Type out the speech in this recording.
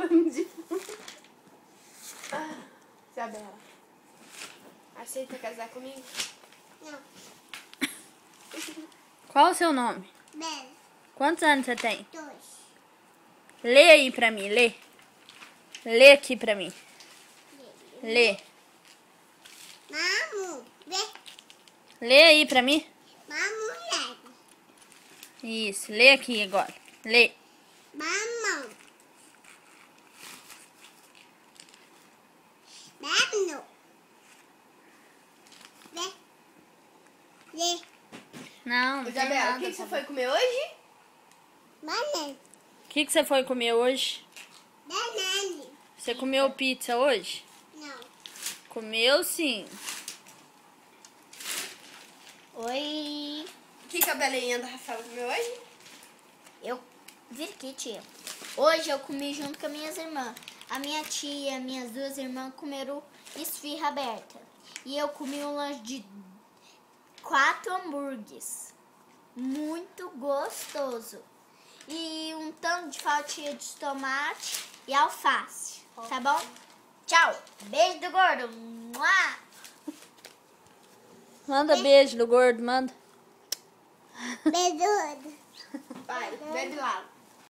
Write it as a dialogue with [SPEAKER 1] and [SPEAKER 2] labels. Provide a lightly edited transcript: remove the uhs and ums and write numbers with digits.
[SPEAKER 1] pano de fundo. Isabela, aceita casar comigo?
[SPEAKER 2] Não.
[SPEAKER 3] Qual o seu nome?
[SPEAKER 2] Bela.
[SPEAKER 3] Quantos anos você tem?
[SPEAKER 2] 2.
[SPEAKER 3] Lê aí pra mim, lê. Lê aqui pra mim. Lê.
[SPEAKER 2] Mamu. Vê.
[SPEAKER 3] Lê aí pra mim.
[SPEAKER 2] Mamu.
[SPEAKER 3] Isso, lê aqui agora. Lê.
[SPEAKER 2] Mamão. Mamão. Vê. Vê.
[SPEAKER 3] Não, não tem
[SPEAKER 1] Isabela,
[SPEAKER 3] nada.
[SPEAKER 1] o que você foi comer hoje?
[SPEAKER 2] Banana.
[SPEAKER 3] O que você foi comer hoje?
[SPEAKER 2] Banana.
[SPEAKER 3] Você comeu pizza hoje?
[SPEAKER 2] Não.
[SPEAKER 3] Comeu sim.
[SPEAKER 2] Oi.
[SPEAKER 1] O que a Belinha da Rafael comeu hoje?
[SPEAKER 2] Eu vi aqui, tia. Hoje eu comi junto com as minhas irmãs. A minha tia, minhas 2 irmãs comeram esfirra aberta. E eu comi um lanche de 4 hambúrgueres. Muito gostoso. E um tanto de fatia de tomate e alface. Tá bom? Tchau. Beijo do gordo. Mua!
[SPEAKER 3] Manda beijo do gordo, manda.
[SPEAKER 2] Beijo.
[SPEAKER 1] Vai, bebe lá.